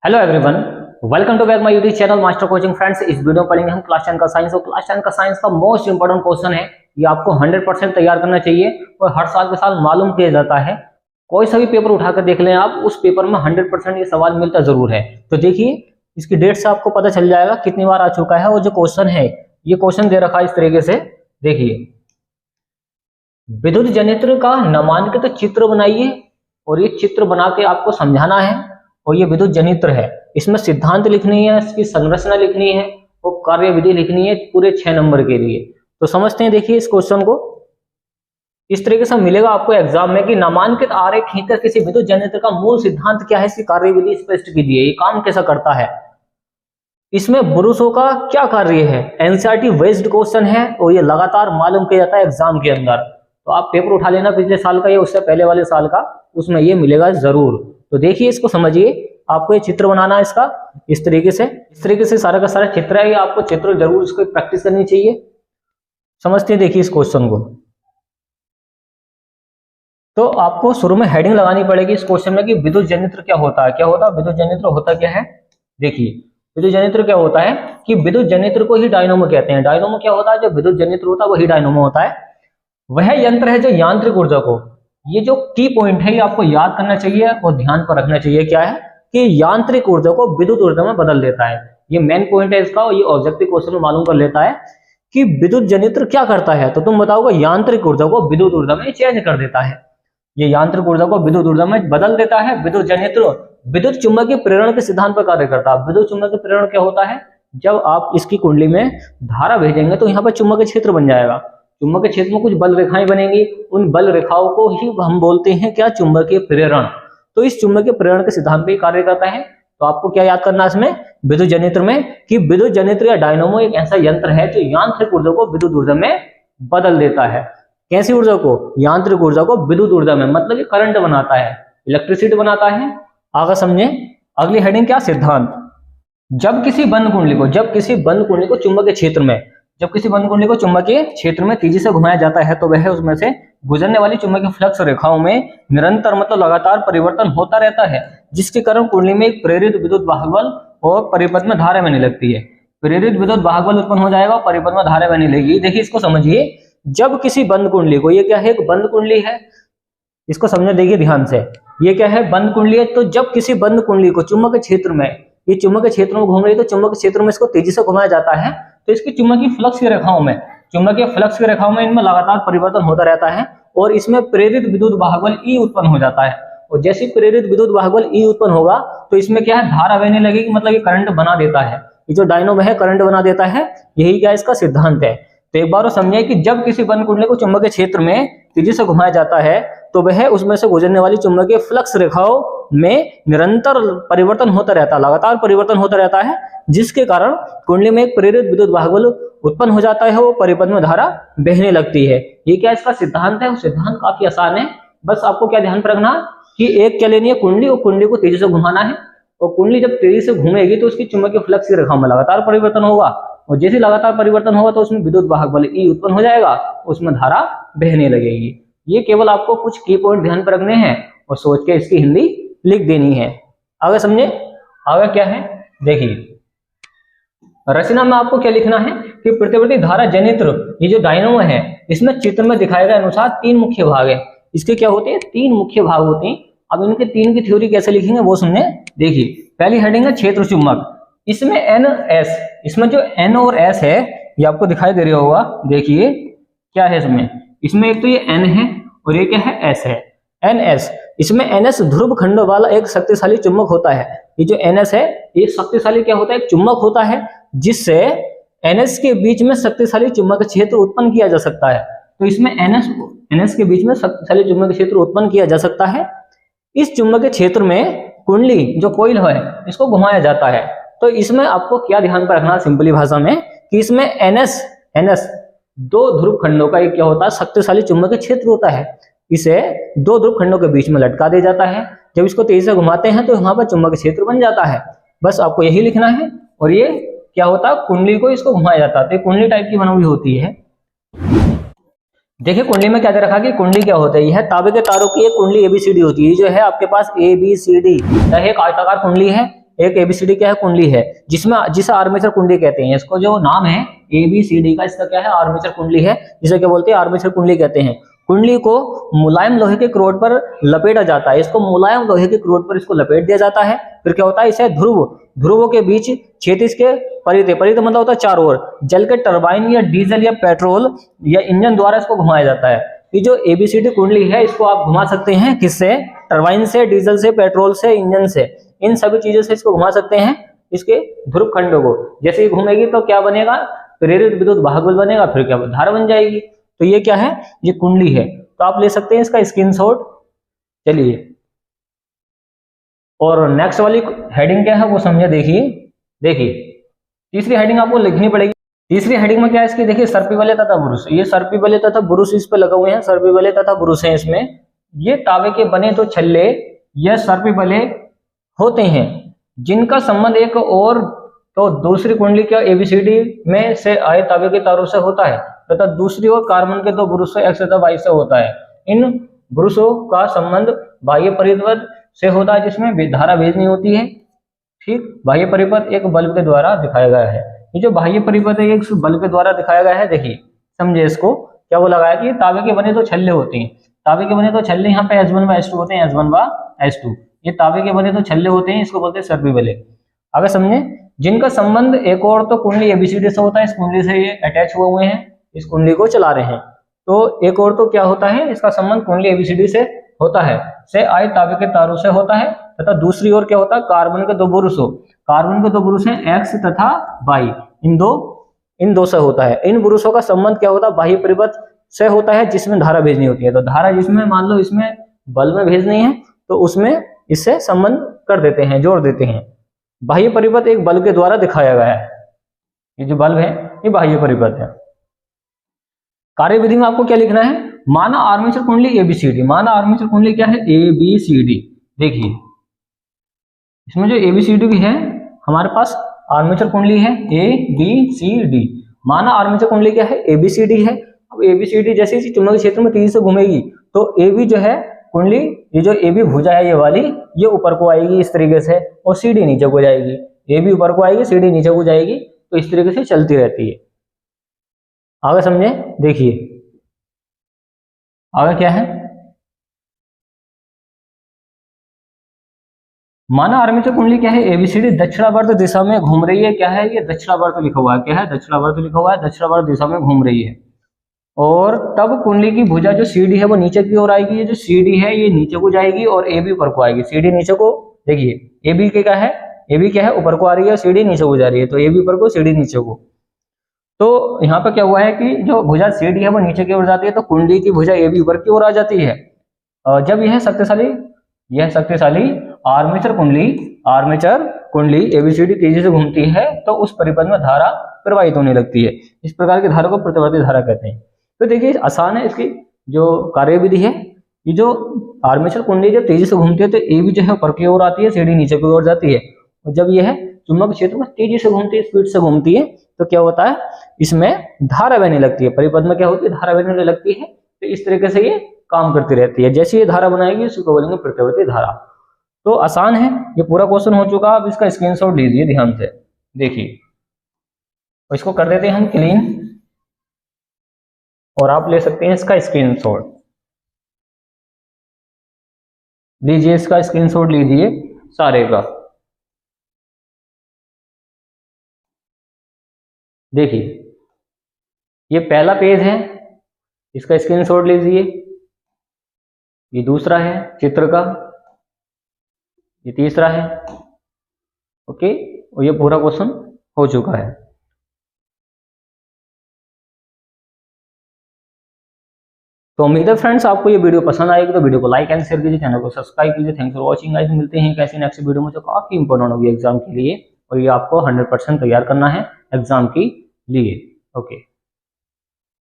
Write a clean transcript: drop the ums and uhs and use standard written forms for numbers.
Hello everyone, welcome to back my YouTube channel master coaching. Friends, इस वीडियो में पढ़ेंगे हम क्लास 10 का साइंस। और क्लास 10 का साइंस का मोस्ट इंपोर्टेंट क्वेश्चन है, ये आपको 100% तैयार करना चाहिए और हर साल के साल मालूम किया जाता है। कोई सा भी पेपर उठाकर देख लें आप, उस पेपर में 100% ये सवाल मिलता जरूर है। तो देखिए, इसकी डेट से आपको पता चल जाएगा कितनी बार आ चुका है। और जो क्वेश्चन है, ये क्वेश्चन दे रखा है इस तरीके से। देखिए, विद्युत जनित्र का नामांकित चित्र बनाइए और ये चित्र बना के आपको समझाना है। और ये विद्युत जनित्र है, इसमें सिद्धांत लिखनी है, इसकी संरचना लिखनी है और कार्यविधि लिखनी है पूरे 6 नंबर के लिए। तो समझते हैं, देखिए इस क्वेश्चन को। इस तरीके से मिलेगा आपको एग्जाम में कि नामांकित आरेख खींचकर किसी विद्युत जनित्र का मूल सिद्धांत क्या है, इसकी कार्यविधि स्पष्ट कीजिए। ये काम कैसा करता है, इसमें ब्रूसों का क्या कार्य है। एनसीईआरटी बेस्ड क्वेश्चन है और ये लगातार मालूम किया जाता है एग्जाम के अंदर। तो आप पेपर उठा लेना पिछले साल का या उससे पहले वाले साल का, उसमें ये मिलेगा जरूर। तो देखिए, इसको समझिए। आपको ये चित्र बनाना है इसका, इस तरीके से सारा का सारा चित्र है। ये आपको चित्र जरूर इसको प्रैक्टिस करनी चाहिए। समझते हैं, देखिए इस क्वेश्चन को। तो आपको शुरू में हेडिंग लगानी पड़ेगी इस क्वेश्चन में कि विद्युत जनित्र क्या होता है। विद्युत जनित्र होता क्या है। देखिए, विद्युत जनित्र क्या होता है कि विद्युत जनित्र को ही डायनोमो कहते हैं। डायनोमो क्या होता है, जो विद्युत जनित्र होता है वही डायनोमो होता है। वह यंत्र है जो यांत्रिक ऊर्जा को, ये जो की पॉइंट है ये आपको याद करना चाहिए और ध्यान पर रखना चाहिए। क्या है कि यांत्रिक ऊर्जा को विद्युत ऊर्जा में बदल देता है। ये मेन पॉइंट है इसका। और ये ऑब्जेक्टिव क्वेश्चन में मालूम कर लेता है कि विद्युत जनित्र क्या करता है। तो तुम बताओगे, यांत्रिक ऊर्जा को विद्युत ऊर्जा में चेंज कर देता है। ये यांत्रिक ऊर्जा को विद्युत ऊर्जा में बदल देता है। विद्युत जनित्र विद्युत चुंबकीय प्रेरण के सिद्धांत पर कार्य करता है। विद्युत चुंबकीय प्रेरण क्या होता है, जब आप इसकी कुंडली में धारा भेजेंगे तो यहाँ पर चुंबकीय क्षेत्र बन जाएगा। चुंबकीय क्षेत्र में कुछ बल रेखाएं बनेंगी, उन बल रेखाओं को ही हम बोलते हैं क्या, चुंबकीय प्रेरण। तो इस चुंबकीय प्रेरण के सिद्धांत पे कार्य करता है। तो आपको क्या याद करना है इसमें, विद्युत जनित्र में, कि विद्युत जनित्र या डायनोमो एक ऐसा यंत्र है जो यांत्रिक ऊर्जा को विद्युत ऊर्जा में बदल देता है। कैसी ऊर्जा को, यांत्रिक ऊर्जा को विद्युत ऊर्जा में, मतलब ये करंट बनाता है, इलेक्ट्रिसिटी बनाता है। आगे समझे। अगली हेडिंग क्या, सिद्धांत। जब किसी बंद कुंडली को चुंबकीय क्षेत्र में, जब किसी बंद कुंडली को चुंबकीय क्षेत्र में तेजी से घुमाया जाता है तो वह उसमें से गुजरने वाली चुंबकीय फ्लक्स रेखाओं में निरंतर मतलब लगातार परिवर्तन होता रहता है, जिसके कारण कुंडली में एक प्रेरित विद्युत वाहक बल और परिपथ में धारा बहने लगती है। प्रेरित विद्युत वाहक बल उत्पन्न हो जाएगा और परिपथ में धारा बहने लगेगी। देखिए, इसको समझिए। जब किसी बंद कुंडली को, ये क्या है, एक बंद कुंडली है, इसको समझने देखिए ध्यान से। ये क्या है, बंद कुंडली है। तो जब किसी बंद कुंडली को चुंबकीय क्षेत्र में, ये चुंबकीय क्षेत्र में घूम रही है, तो चुंबकीय क्षेत्र में इसको तेजी से घुमाया जाता है। तो इसकी चुंबकीय फ्लक्स की रेखाओं में इनमें लगातार परिवर्तन होता रहता है और इसमें प्रेरित विद्युत वाहक बल ई उत्पन्न हो जाता है। और जैसे प्रेरित विद्युत वाहक बल ई उत्पन्न होगा तो इसमें क्या है, धारा बहने लगेगी, मतलब ये करंट बना देता है। ये जो डायनोमो है करंट बना देता है। यही क्या इसका सिद्धांत है। तो एक बार और समझिए कि जब किसी बंद कुंडली को चुंबकीय क्षेत्र में तेजी से घुमाया जाता है तो वह उसमें से गुजरने वाली चुंबकीय फ्लक्स रेखाओं में निरंतर परिवर्तन होता रहता है, लगातार परिवर्तन होता रहता है, जिसके कारण कुंडली में एक प्रेरित विद्युत वाहक बल उत्पन्न हो जाता है, वो परिपथ में धारा बहने लगती है। ये क्या इसका सिद्धांत है। सिद्धांत काफी आसान है। बस आपको क्या ध्यान पर रखना कि एक क्या लेनी है, कुंडली, और कुंडली को तेजी से घुमाना है। और कुंडली जब तेजी से घूमेगी तो उसकी चुंबकीय फ्लक्स की रेखाओं में लगातार परिवर्तन होगा, और जैसे लगातार परिवर्तन होगा तो उसमें विद्युत वाहक बल ई उत्पन्न हो जाएगा, उसमें धारा बहने लगेगी। ये केवल आपको कुछ की पॉइंट ध्यान पर रखने हैं और सोच के इसकी हिंदी लिख देनी है। आगे समझे। आगे क्या है, देखिए रचना में आपको क्या लिखना है कि प्रतिवर्ती धारा जनित्र, ये जो डायनोमो है, इसमें चित्र में दिखाए गए अनुसार 3 मुख्य भाग है। इसके क्या होते हैं, 3 मुख्य भाग होते हैं। अब इनके 3 की थ्योरी कैसे लिखेंगे वो सुनने। देखिए, पहली हेडिंग है क्षेत्र चुंबक। इसमें एन एस, इसमें जो एन और एस है ये आपको दिखाई दे रहा होगा। देखिए क्या है इसमें एक तो ये एन है और ये क्या है, एस है। एन एस, इसमें एन एस ध्रुव खंडों वाला एक शक्तिशाली चुंबक होता है। ये जो एन एस है ये शक्तिशाली क्या होता है, एक चुंबक होता है, जिससे एन एस के बीच में शक्तिशाली चुंबकीय क्षेत्र उत्पन्न किया जा सकता है। तो इसमें एन एस के बीच में शक्तिशाली चुंबकीय क्षेत्र उत्पन्न किया जा सकता है। इस चुंबकीय क्षेत्र में कुंडली जो कोइल है इसको घुमाया जाता है। तो इसमें आपको क्या ध्यान पर रखना, सिंपली भाषा में, कि इसमें एनएस 2 ध्रुव खंडों का एक क्या होता है, शक्तिशाली चुंबकीय क्षेत्र होता है। इसे 2 ध्रुव खंडों के बीच में लटका दिया जाता है। जब इसको तेजी से घुमाते हैं तो यहाँ पर चुंबकीय क्षेत्र बन जाता है। बस आपको यही लिखना है। और ये क्या होता है, कुंडली को इसको घुमाया जाता है। तो कुंडली टाइप की बनी हुई होती है। देखिए कुंडली में क्या दे रखा कि कुंडली क्या होता है, यह तांबे के तारों की एक कुंडली एबीसीडी होती है। जो है आपके पास एबीसीडी, एक आयताकार कुंडली है, एक एबीसीडी क्या है, कुंडली है, जिसमें जिसे आर्मेचर कुंडली कहते हैं। इसको जो नाम है एबीसीडी का, इसका क्या है, आर्मेचर कुंडली है, जिसे क्या बोलते हैं, आर्मेचर कुंडली कहते हैं। कुंडली को मुलायम लोहे के क्रोड पर लपेटा जाता है, इसको मुलायम लोहे के क्रोड पर इसको लपेट दिया जाता है। फिर क्या होता है, इसे ध्रुवों के बीच क्षैतिज के परिधि मतलब होता है चारों ओर, जल के टरबाइन या डीजल या पेट्रोल या इंजन द्वारा इसको घुमाया जाता है। ये जो एबीसीडी कुंडली है, इसको आप घुमा सकते हैं किससे, टरबाइन से, डीजल से, पेट्रोल से, इंजन से, इन सभी चीजों से इसको घुमा सकते हैं, इसके ध्रुव खंडों को। जैसे ही घूमेगी तो क्या बनेगा, प्रेरित विद्युत भागबल बनेगा, फिर क्या धारा बन जाएगी। तो ये क्या है, ये कुंडली है। तो आप ले सकते हैं इसका स्क्रीनशॉट। चलिए, और नेक्स्ट वाली हेडिंग क्या है वो समझे। देखिए तीसरी हेडिंग आपको लिखनी पड़ेगी। तीसरी हेडिंग में क्या है इसकी, देखिए सर्पी बले तथा बुरुष। ये सर्पी बले तथा बुरुष इस पे लगे हुए हैं, सर्पी बले तथा बुरुष हैं इसमें। ये तावे के बने तो छल्ले यह सर्पी बले होते हैं, जिनका संबंध एक और तो दूसरी कुंडली क्या एबीसीडी में से आए तावे के तारों से होता है, तथा दूसरी ओर कार्बन के दो बुरुष से एक्स तथा वाई से होता है। इन बुरुषों का संबंध बाह्य परिपथ से होता है, जिसमें धारा भेजनी होती है। ठीक, बाह्य परिपथ एक बल्ब के द्वारा दिखाया गया है। ये जो बाह्य परिपथ है, एक बल्ब के द्वारा दिखाया गया है। देखिए समझे इसको, क्या वो लगाया कि तावे के बने तो छल्ले होते हैं, तावे के बने तो छल्ले, यहाँ पे H1 व H2 होते हैं, H1 व H2, ये तावे के बने तो छल्ले होते हैं, इसको बोलते हैं सर्पी बले। आगे समझे, जिनका संबंध एक और तो कुंडली एबीसीडी से होता है, इस कुंडली से ये अटैच हुए हुए हैं, इस कुंडली को चला रहे हैं। तो एक और तो क्या होता है, इसका संबंध कुंडली एबीसीडी से होता है, से आए तावे के तारों से होता है, तथा दूसरी ओर क्या होता है, कार्बन के दो बुरुषों, कार्बन के दो बुरुष हैं एक्स तथा वाई, इन दो से होता है। इन बुरुषों का संबंध क्या होता है, बाह्य परिपथ से होता है, जिसमें धारा भेजनी होती है। तो धारा जिसमें मान लो इसमें बल्ब में भेजनी है, तो उसमें इससे संबंध कर देते हैं, जोड़ देते हैं। बाह्य परिपथ एक बल्ब के द्वारा दिखाया गया है, ये जो बल्ब है ये बाह्य परिपथ है। कार्यविधि में आपको क्या लिखना है, माना आर्मेचर कुंडली एबीसीडी। माना आर्मेचर कुंडली क्या है, एबीसीडी। देखिए इसमें जो एबीसीडी भी है, हमारे पास आर्मेचर कुंडली है एबीसीडी। माना आर्मेचर कुंडली क्या है, एबीसीडी है। अब एबीसीडी जैसे इसी चुंबकीय क्षेत्र में तेजी से घूमेगी, तो एबी जो है कुंडली, ये जो एबी भुजा है ये वाली, ये ऊपर को आएगी इस तरीके से, और सीडी नीचे को जाएगी। एबी ऊपर को आएगी, सीडी नीचे को जाएगी, तो इस तरीके से चलती रहती है। आगे समझे, देखिए आगे क्या है, माना आर्मेचर कुंडली क्या है, एबीसीडी दक्षिणावर्त दिशा में घूम रही है। क्या है ये, दक्षिणावर्त लिखा हुआ है, क्या है, दक्षिणावर्त लिखा हुआ है, दक्षिणावर्त दिशा में घूम रही है। और तब कुंडली की भुजा जो सीडी है वो नीचे की ओर आएगी, ये जो सीडी है ये नीचे को जाएगी और एबी ऊपर को आएगी। सीडी नीचे को, देखिए एबी के क्या है, एबी क्या है, ऊपर को आ रही है, सीडी नीचे को जा रही है, तो एबी ऊपर को, सीडी नीचे को। तो यहाँ पर क्या हुआ है कि जो भुजा सीडी है वो नीचे की ओर जाती है, तो कुंडली की भुजा एबी ऊपर की ओर आ जाती है। जब यह शक्तिशाली आर्मेचर कुंडली एबीसीडी तेजी से घूमती है, तो उस परिपथ में धारा प्रवाहित होने लगती है। इस प्रकार की धारा को प्रतिवर्ती धारा कहते हैं। तो देखिए आसान है, इसकी जो कार्यविधि है, ये जो आर्मेचर कुंडली जब तेजी से घूमती है, तो एबी जो है ऊपर की ओर आती है, सीडी नीचे की ओर जाती है। और जब यह चुंबक क्षेत्र में तेजी से घूमती है, स्पीड से घूमती है, तो क्या होता है, इसमें धारा बहने लगती है। परिपथ में क्या होती है, धारा बहने लगती है। तो इस तरीके से ये काम करती रहती है। जैसे ये धारा बनाएगी, उसी को बोलेंगे प्रतिवर्ती धारा। तो आसान है, ये पूरा क्वेश्चन हो चुका। अब इसका स्क्रीनशॉट लीजिए ध्यान से, देखिए इसको कर देते हैं हम क्लीन, और आप ले सकते हैं इसका स्क्रीनशॉट। लीजिए इसका स्क्रीनशॉट लीजिए सारे का। देखिए ये पहला पेज है, इसका स्क्रीनशॉट लीजिए। ये दूसरा है चित्र का, ये तीसरा है। ओके, और ये पूरा क्वेश्चन हो चुका है। तो उम्मीद है फ्रेंड्स आपको ये वीडियो पसंद आएगी, तो वीडियो को लाइक एंड शेयर कीजिए, चैनल को सब्सक्राइब कीजिए। थैंक्स फॉर वॉचिंग गाइस, मिलते हैं कैसी नेक्स्ट वीडियो में जो काफी इंपॉर्टेंट होगी एग्जाम के लिए, और ये आपको 100% तैयार करना है एग्जाम के लिए। ओके।